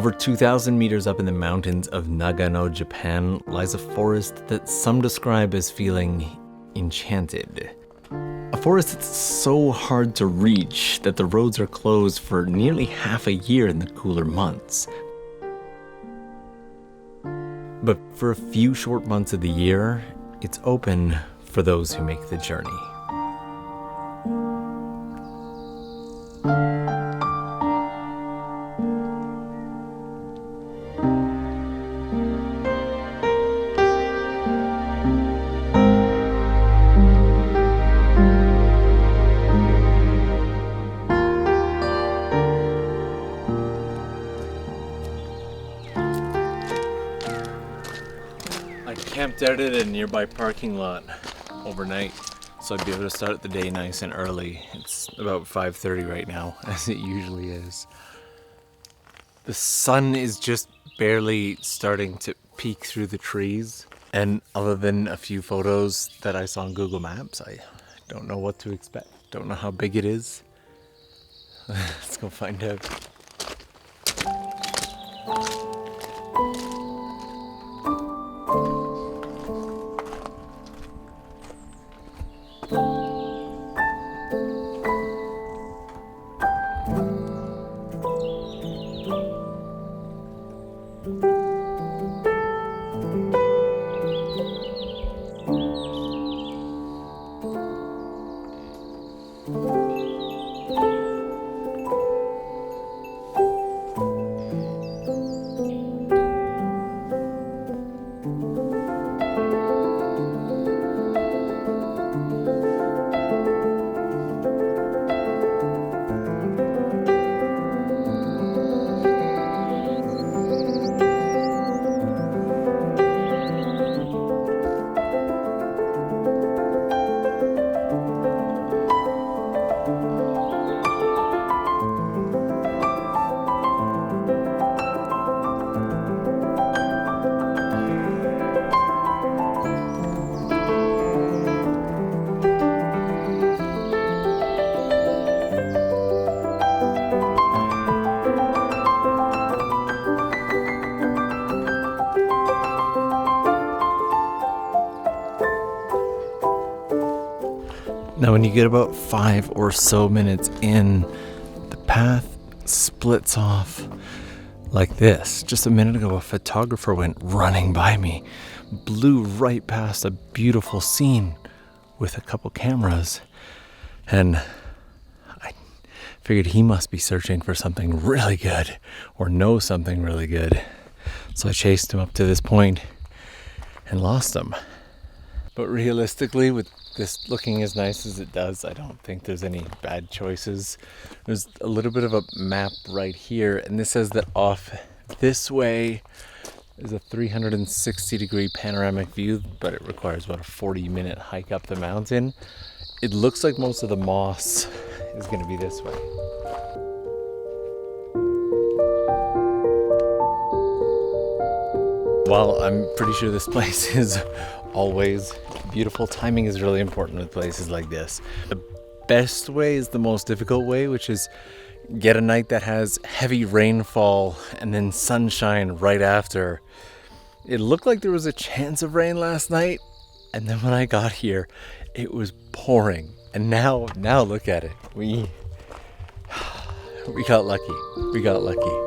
Over 2,000 meters up in the mountains of Nagano, Japan, lies a forest that some describe as feeling enchanted. A forest that's so hard to reach that the roads are closed for nearly half a year in the cooler months. But for a few short months of the year, it's open for those who make the journey. I camped out at a nearby parking lot overnight, so I'd be able to start the day nice and early. It's about 5:30 right now, as it usually is. The sun is just barely starting to peek through the trees, and other than a few photos that I saw on Google Maps, I don't know what to expect. Don't know how big it is. Let's go find out. Now when you get about 5 or so minutes in, the path splits off like this. Just a minute ago, a photographer went running by me, blew right past a beautiful scene with a couple cameras, and I figured he must be searching for something really good or know something really good. So I chased him up to this point and lost him. But realistically, with this looking as nice as it does, I don't think there's any bad choices. There's a little bit of a map right here, and this says that off this way is a 360-degree panoramic view, but it requires about a 40-minute hike up the mountain. It looks like most of the moss is going to be this way. While I'm pretty sure this place is always beautiful, timing is really important with places like this. The best way is the most difficult way, which is get a night that has heavy rainfall and then sunshine right after. It looked like there was a chance of rain last night, and then when I got here, it was pouring. And now look at it. We got lucky. We got lucky.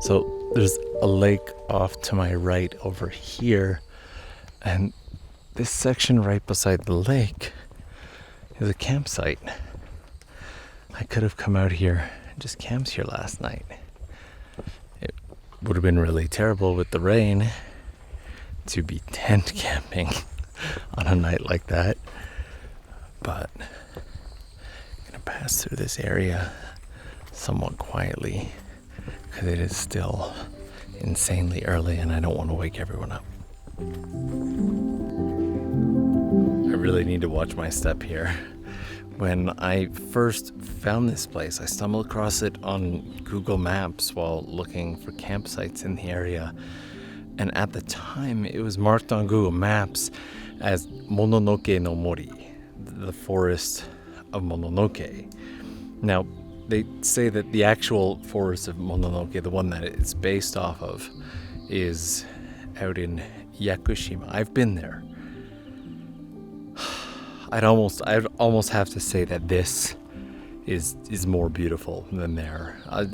So there's a lake off to my right over here, and this section right beside the lake is a campsite. I could have come out here and just camped here last night. It would have been really terrible with the rain to be tent camping on a night like that, but I'm gonna pass through this area somewhat quietly because it is still insanely early and I don't want to wake everyone up. I really need to watch my step here. When I first found this place, I stumbled across it on Google Maps while looking for campsites in the area. And at the time, it was marked on Google Maps as Mononoke no Mori, the forest of Mononoke. Now, they say that the actual forest of Mononoke, the one that it's based off of, is out in Yakushima. I've been there. I'd almost have to say that this is more beautiful than there. I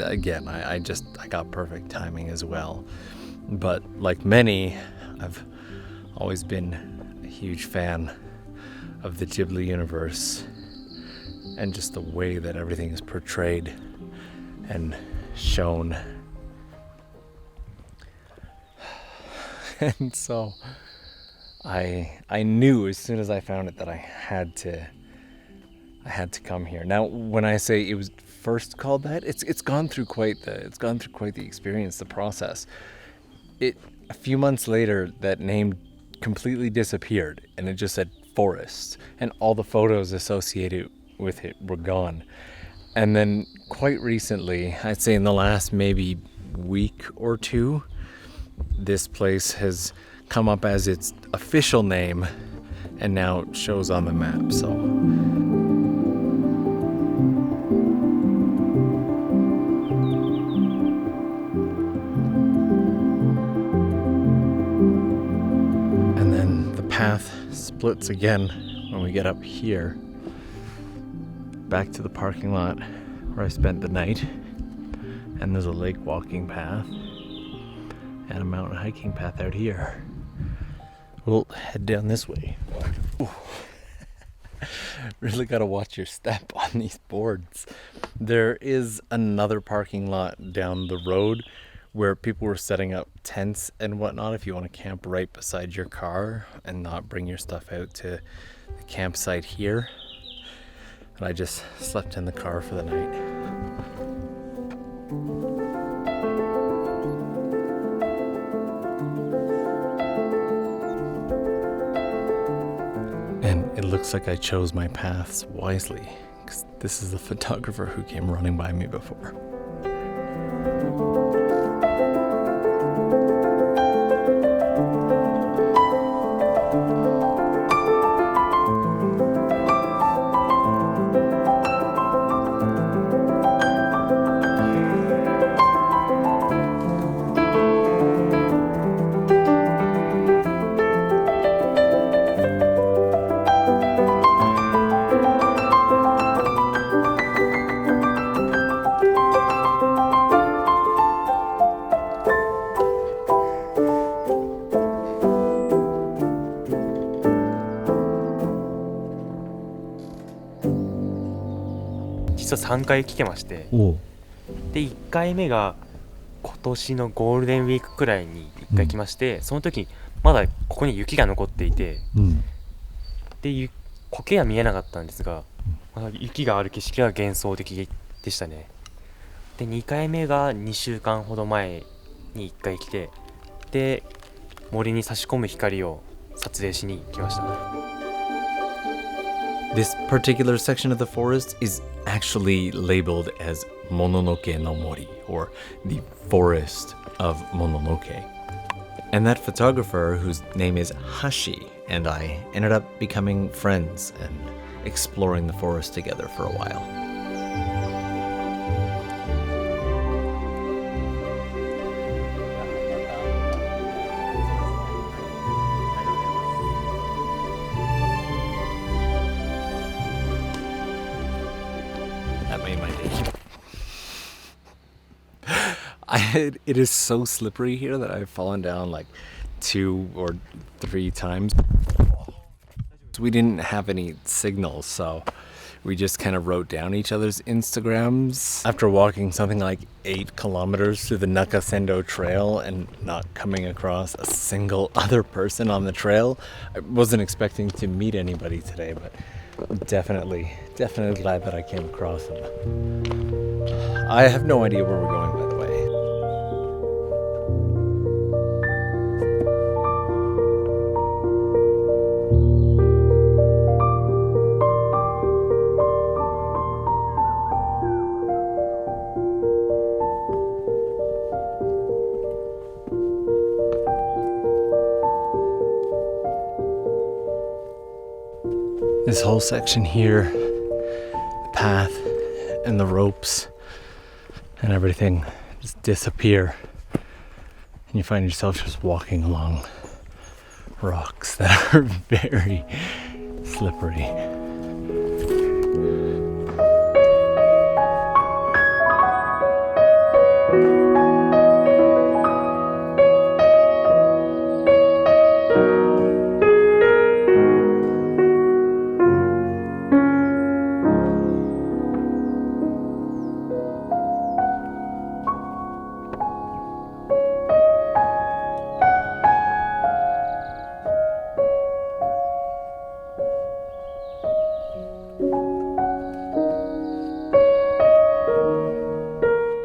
got perfect timing as well. But like many, I've always been a huge fan of the Ghibli universe and just the way that everything is portrayed and shown. And so I knew as soon as I found it that I had to come here. Now, when I say it was first called that, it's gone through quite the experience, the process. A few months later, that name completely disappeared, and it just said forest, and all the photos associated with it were gone. And then quite recently, I'd say in the last maybe week or two, this place has come up as its official name and now it shows on the map. So and then the path splits again when we get up here back to the parking lot where I spent the night, and there's a lake walking path and a mountain hiking path out here. We'll head down this way. Ooh. Really gotta watch your step on these boards. There is another parking lot down the road where people were setting up tents and whatnot if you want to camp right beside your car and not bring your stuff out to the campsite here. And I just slept in the car for the night. And it looks like I chose my paths wisely, because this is the photographer who came running by me before.実は3回来てまして、で1回目が今年のゴールデンウィークくらいに1回来まして、その時にまだここに雪が残っていて、で苔は見えなかったんですが、雪がある景色が幻想的でしたね。で2回目が2週間ほど前に1回来て、で森に差し込む光を撮影しに来ました。This particular section of the forest is actually labeled as Mononoke no Mori, or the forest of Mononoke. And that photographer, whose name is Hashi, and I ended up becoming friends and exploring the forest together for a while. It is so slippery here that I've fallen down like 2 or 3 times. We didn't have any signals, so we just kind of wrote down each other's Instagrams. After walking something like 8 kilometers through the Nakasendo Trail and not coming across a single other person on the trail, I wasn't expecting to meet anybody today, but Definitely glad that I came across them. I have no idea where we're going, by the way. This whole section here, the path and the ropes and everything just disappear. And you find yourself just walking along rocks that are very slippery.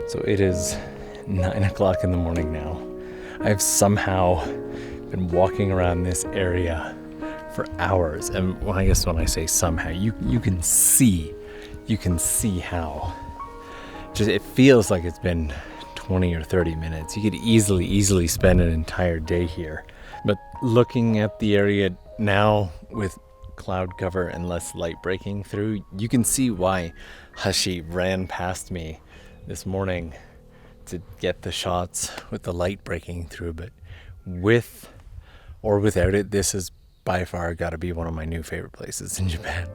So it is 9 o'clock in the morning now. I've somehow been walking around this area for hours. And when I say somehow, you can see how. Just it feels like it's been 20 or 30 minutes. You could easily spend an entire day here. But looking at the area now with cloud cover and less light breaking through, you can see why Hashi ran past me this morning to get the shots with the light breaking through. But with or without it, this has by far got to be one of my new favorite places in Japan.